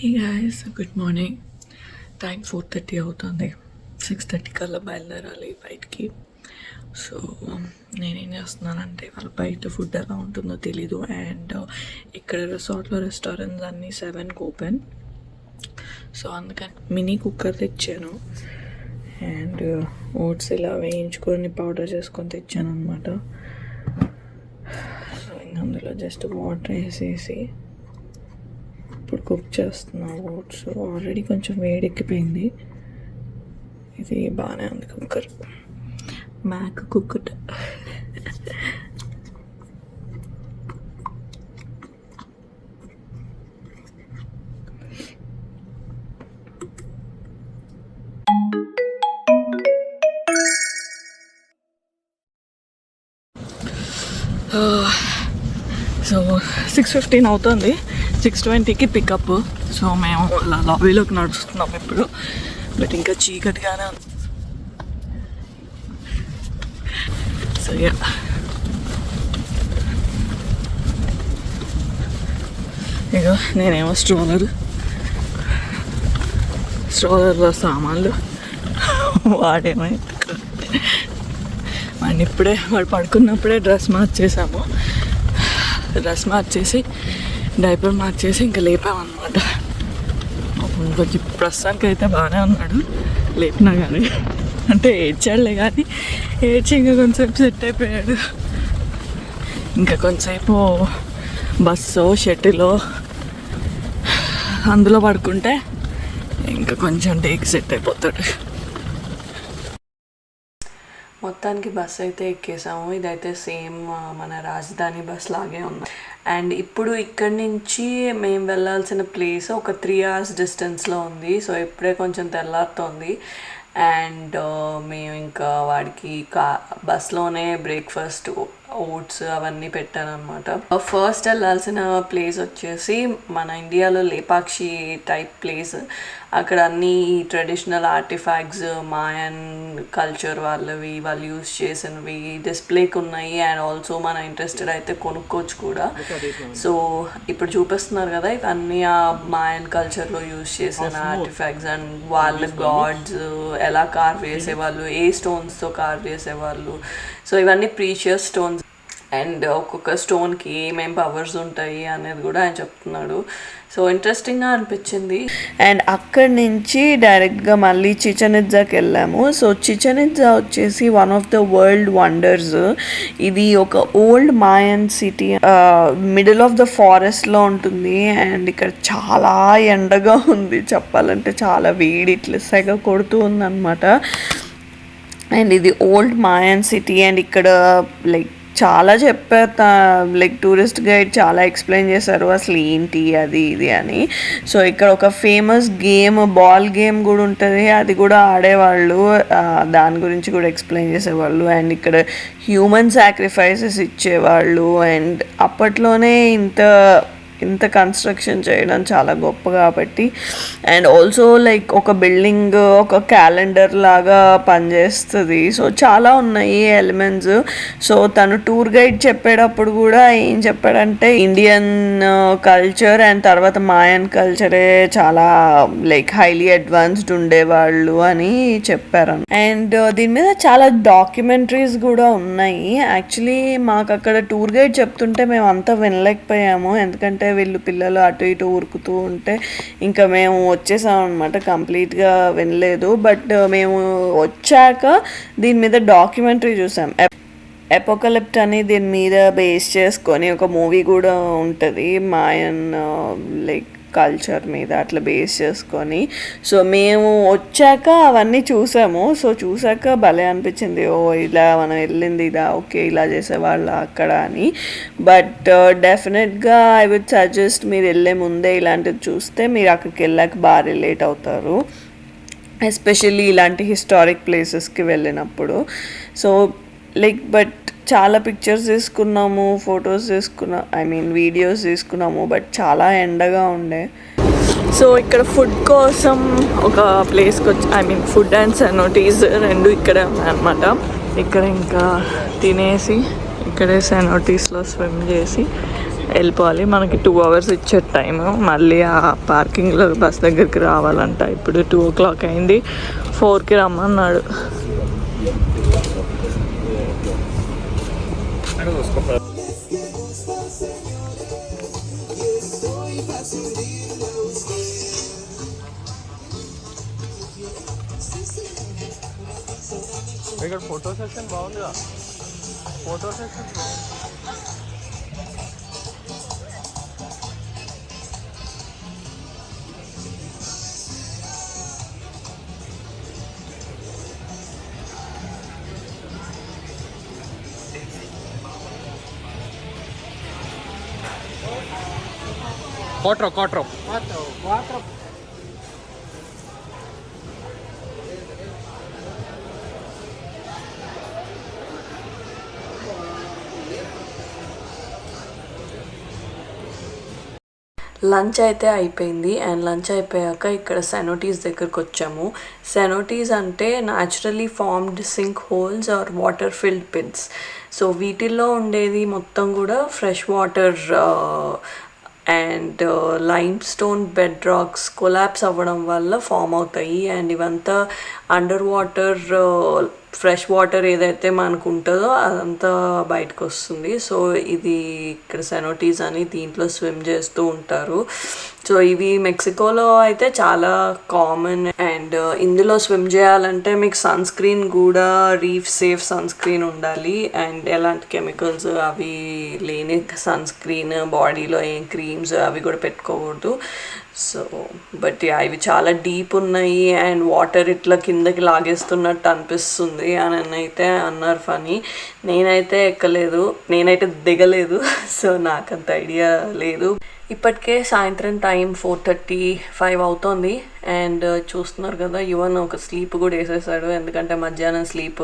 Hey guys, good morning. Time 4:30 అవుతుంది. 6:30 కల్లా బయలుదేరాలి బయటికి. సో నేనేం చేస్తున్నానంటే వాళ్ళు బయట ఫుడ్ ఎలా ఉంటుందో తెలీదు. అండ్ ఇక్కడ రిసార్ట్లో రెస్టారెంట్స్ అన్నీ 7కి ఓపెన్. సో అందుకని మినీ కుక్కర్ తెచ్చాను. అండ్ ఓట్స్ ఇలా వేయించుకొని పౌడర్ చేసుకొని తెచ్చాను అనమాట. సో ఇంకా అందులో జస్ట్ వాటర్ వేసేసి ఇప్పుడు కుక్ చేస్తున్నా. ఓట్స్ ఆల్రెడీ కొంచెం వేడెక్కిపోయింది. ఇది బాగానే ఉంది కుక్కర్, మ్యాక్ కుక్కర్. సో 6:15 అవుతుంది. 6:20కి పికప్. సో మేము అలా లాబీలోకి నడుస్తున్నాం ఇప్పుడు. బట్ ఇంకా చీకటిగానే ఉంది. సో ఇక నేనేమో స్ట్రోలర్లో సామాన్లు వాడేమో వాడిని ఇప్పుడే వాడు పడుకున్నప్పుడే డ్రెస్ మార్చేసి డైపర్ మార్చేసి ఇంకా లేపామన్నమాట. కొంచెం ప్రస్తుతానికి అయితే బాగానే ఉన్నాడు. లేపినా కానీ అంటే ఏడ్చాడులే, కానీ ఏడ్చి ఇంకా కొంచెంసేపు సెట్ అయిపోయాడు. ఇంకా కొంచెంసేపు బస్సు షటిలో అందులో పడుకుంటే ఇంకా కొంచెం డేకి సెట్ అయిపోతాడు. మొత్తానికి బస్ అయితే ఎక్కేసాము. ఇదైతే సేమ్ మన రాజధాని బస్ లాగే ఉంది. అండ్ ఇప్పుడు ఇక్కడి నుంచి మేము వెళ్ళాల్సిన ప్లేస్ ఒక 3 hours డిస్టెన్స్లో ఉంది. సో ఇప్పుడే కొంచెం తెల్లారుతోంది. అండ్ మేము ఇంకా వాడికి బస్లోనే బ్రేక్ఫాస్ట్ ఓట్స్ అవన్నీ పెట్టానమాట. ఫస్ట్ వెళ్ళాల్సిన ప్లేస్ వచ్చేసి మన ఇండియాలో లేపాక్షి టైప్ ప్లేస్. అక్కడ అన్ని ట్రెడిషనల్ ఆర్టిఫాక్ట్స్ మాయన్ కల్చర్ వాళ్ళు యూజ్ చేసినవి డిస్ప్లేకి ఉన్నాయి. అండ్ ఆల్సో మన ఇంట్రెస్టెడ్ అయితే కొనుక్కోవచ్చు కూడా. సో ఇప్పుడు చూపిస్తున్నారు కదా, ఇవన్నీ ఆ మాయన్ కల్చర్లో యూజ్ చేసిన ఆర్టిఫాక్ట్స్. అండ్ వాళ్ళ గాడ్స్ ఎలా కార్వ్ చేసేవాళ్ళు, ఏ స్టోన్స్తో కార్వ్ చేసేవాళ్ళు. సో ఇవన్నీ ప్రీషియస్ స్టోన్స్. అండ్ ఒక్కొక్క స్టోన్కి ఏమేం పవర్స్ ఉంటాయి అనేది కూడా ఆయన చెప్తున్నాడు. సో ఇంట్రెస్టింగ్గా అనిపించింది. అండ్ అక్కడి నుంచి డైరెక్ట్గా మళ్ళీ చిచెన్ ఇట్జాకి వెళ్ళాము. సో చిచెన్ ఇట్జా వచ్చేసి one of the world wonders. ఇది ఒక old Mayan city, middle of the ఫారెస్ట్లో ఉంటుంది. అండ్ ఇక్కడ చాలా ఎండగా ఉంది, చెప్పాలంటే చాలా వేడి ఇట్లా సెగ కొడుతూ ఉందన్నమాట. అండ్ ఇది ఓల్డ్ మాయన్ సిటీ. అండ్ ఇక్కడ లైక్ చాలా చెప్పారు, లైక్ టూరిస్ట్ గైడ్ చాలా ఎక్స్ప్లెయిన్ చేశారు అసలు ఏంటి అది ఇది అని. సో ఇక్కడ ఒక ఫేమస్ గేమ్, బాల్ గేమ్ కూడా ఉంటుంది, అది కూడా ఆడేవాళ్ళు. దాని గురించి కూడా ఎక్స్ప్లెయిన్ చేసేవాళ్ళు. అండ్ ఇక్కడ హ్యూమన్ సాక్రిఫైసెస్ ఇచ్చేవాళ్ళు. అండ్ అప్పట్లోనే ఇంత కన్స్ట్రక్షన్ చేయడం చాలా గొప్ప కాబట్టి. అండ్ ఆల్సో లైక్ ఒక బిల్డింగ్ ఒక క్యాలెండర్ లాగా పనిచేస్తుంది. సో చాలా ఉన్నాయి ఎలిమెంట్స్. సో తను టూర్ గైడ్ చెప్పేటప్పుడు కూడా ఏం చెప్పాడంటే ఇండియన్ కల్చర్ అండ్ తర్వాత మాయన్ కల్చరే చాలా లైక్ హైలీ అడ్వాన్స్డ్ ఉండేవాళ్ళు అని చెప్పారు. అండ్ దీని మీద చాలా డాక్యుమెంటరీస్ కూడా ఉన్నాయి. యాక్చువల్లీ మాకు అక్కడ టూర్ గైడ్ చెప్తుంటే మేము అంతా వినలేకపోయాము, ఎందుకంటే వీళ్ళు పిల్లలు అటు ఇటు ఉరుకుతూ ఉంటే ఇంకా మేము వచ్చేసాం అనమాట, కంప్లీట్గా వినలేదు. బట్ మేము వచ్చాక దీని మీద డాక్యుమెంటరీ చూసాం, ఎపోకలిప్ట్ అని. దీని మీద బేస్ చేసుకొని ఒక మూవీ కూడా ఉంటుంది మాయన్ లైక్ కల్చర్ మీద అట్లా బేస్ చేసుకొని. సో మేము వచ్చాక అవన్నీ చూసాము. సో చూసాక భలే అనిపించింది, ఓ ఇలా మనం వెళ్ళింది ఇదా, ఓకే ఇలా చేసేవాళ్ళు అక్కడ అని. బట్ డెఫినెట్గా ఐ వుడ్ సజెస్ట్ మీరు వెళ్ళే ముందే ఇలాంటివి చూస్తే మీరు అక్కడికి వెళ్ళాక బాగా రిలేట్ అవుతారు, ఎస్పెషల్లీ ఇలాంటి హిస్టారిక్ ప్లేసెస్కి వెళ్ళినప్పుడు. సో లైక్ బట్ చాలా పిక్చర్స్ తీసుకున్నాము, ఫొటోస్ తీసుకున్నాం, వీడియోస్ తీసుకున్నాము. బట్ చాలా ఎండగా ఉండే. సో ఇక్కడ ఫుడ్ కోసం ఒక ప్లేస్కి వచ్చి ఫుడ్ అండ్ సెనోటీస్ రెండు ఇక్కడే ఉన్నాయన్నమాట. ఇక్కడ ఇంకా తినేసి ఇక్కడే సెనోటీస్లో స్విమ్ చేసి వెళ్ళిపోవాలి. మనకి 2 hours ఇచ్చే టైము. మళ్ళీ ఆ పార్కింగ్లో బస్ దగ్గరికి రావాలంట. ఇప్పుడు 2 o'clock అయింది, 4కి రమ్మన్నాడు. ఇక్కడ ఫోటో సెక్షన్ బాగుందిగా. Photo section quattro. లంచ్ అయితే అయిపోయింది. అండ్ లంచ్ అయిపోయాక ఇక్కడ సెనోటీస్ దగ్గరకు వచ్చాము. సెనోటీస్ అంటే naturally formed sink holes or water filled pits. So వీటిల్లో ఉండేది మొత్తం కూడా fresh water and lime stone bed rocks collapse అవ్వడం వల్ల ఫామ్ అవుతాయి. అండ్ ఇవంతా అండర్ వాటర్ ఫ్రెష్ వాటర్ ఏదైతే మనకు ఉంటుందో అదంతా బయటకు వస్తుంది. సో ఇది ఇక్కడ సెనోటీస్ అని దీంట్లో స్విమ్ చేస్తూ ఉంటారు. సో ఇవి మెక్సికోలో అయితే చాలా కామన్. అండ్ ఇందులో స్విమ్ చేయాలంటే మీకు సన్ స్క్రీన్ కూడా రీఫ్ సేఫ్ సన్ స్క్రీన్ ఉండాలి. అండ్ ఎలాంటి కెమికల్స్ అవి లేని సన్ స్క్రీన్, బాడీలో ఏం క్రీమ్స్ అవి కూడా పెట్టుకోకూడదు. సో బట్ ఇవి చాలా డీప్ ఉన్నాయి అండ్ వాటర్ ఇట్లా కిందకి లాగేస్తున్నట్టు అనిపిస్తుంది అని అయితే అన్నారు. ఫనీ నేనైతే ఎక్కలేదు, నేనైతే దిగలేదు. సో నాకు అంత ఐడియా లేదు. ఇప్పటికే సాయంత్రం టైం 4:35 అవుతోంది. అండ్ చూస్తున్నారు కదా, యువన్ ఒక స్లీప్ కూడా వేసేసాడు, ఎందుకంటే మధ్యాహ్నం స్లీప్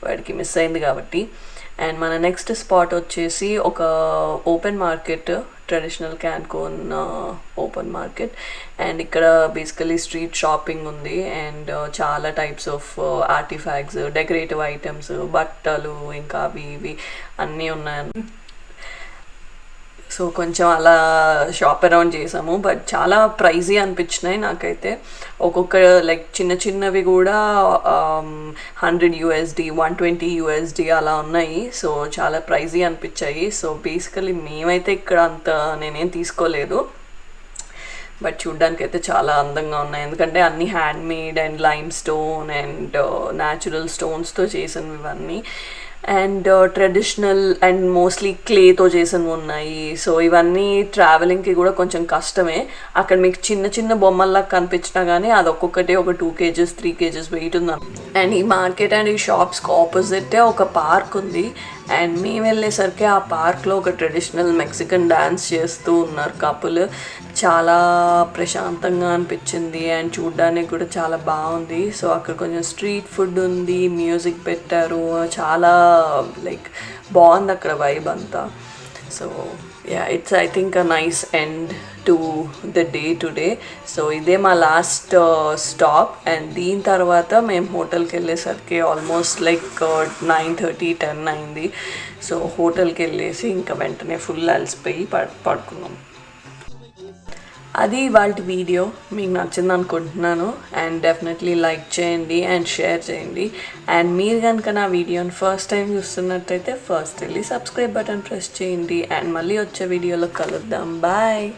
వాడికి మిస్ అయింది కాబట్టి. అండ్ మన నెక్స్ట్ స్పాట్ వచ్చేసి ఒక open market, traditional Cancun open market. And ఇక్కడ బేసికలీ స్ట్రీట్ షాపింగ్ ఉంది. అండ్ చాలా types of artefacts, decorative items, బట్టలు, ఇంకా అవి ఇవి అన్నీ ఉన్నాయి. సో కొంచెం అలా షాప్ అరౌండ్ చేసాము. బట్ చాలా ప్రైజీ అనిపించినాయి నాకైతే. ఒక్కొక్క లైక్ చిన్న చిన్నవి కూడా $100, $120 అలా ఉన్నాయి. సో చాలా ప్రైజీ అనిపించాయి. సో బేసికలీ మేమైతే ఇక్కడ అంత నేనేం తీసుకోలేదు. బట్ చూడ్డానికి అయితే చాలా అందంగా ఉన్నాయి, ఎందుకంటే అన్నీ handmade and lime stone and natural స్టోన్స్తో చేసినవి ఇవన్నీ. అండ్ ట్రెడిషనల్ అండ్ మోస్ట్లీ క్లేతో చేసినవి ఉన్నాయి. సో ఇవన్నీ ట్రావెలింగ్కి కూడా కొంచెం కష్టమే. అక్కడ మీకు చిన్న చిన్న బొమ్మల్లా కనిపించినా కానీ అది ఒక్కొక్కటి ఒక 2 kgs 3 kgs వెయిట్ ఉంది. అండ్ ఈ మార్కెట్ అండ్ ఈ షాప్స్కి ఆపోజిటే ఒక పార్క్ ఉంది. అండ్ మేము వెళ్ళేసరికి ఆ పార్క్లో ఒక ట్రెడిషనల్ మెక్సికన్ డ్యాన్స్ చేస్తూ ఉన్నారు కపుల్. చాలా ప్రశాంతంగా అనిపించింది అండ్ చూడ్డానికి కూడా చాలా బాగుంది. సో అక్కడ కొంచెం స్ట్రీట్ ఫుడ్ ఉంది, మ్యూజిక్ పెట్టారు, చాలా లైక్ బాగుంది అక్కడ వైబ్ అంతా. So it's I think a nice end to the day today. So ఇదే మా లాస్ట్ స్టాప్. అండ్ దీని తర్వాత మేము హోటల్కి వెళ్ళేసరికి ఆల్మోస్ట్ లైక్ 9:30 10 అయింది. సో హోటల్కి వెళ్ళేసి ఇంకా వెంటనే ఫుల్ అలసిపోయి పడుకున్నాం. అది ఇవాళ వీడియో. మీకు నచ్చింది అనుకుంటున్నాను. అండ్ డెఫినెట్లీ లైక్ చేయండి అండ్ షేర్ చేయండి. అండ్ మీరు కనుక నా వీడియోని ఫస్ట్ టైం చూస్తున్నట్టయితే ఫస్ట్ వెళ్ళి సబ్స్క్రైబ్ బటన్ ప్రెస్ చేయండి. అండ్ మళ్ళీ వచ్చే వీడియోలో కలుద్దాం. బాయ్.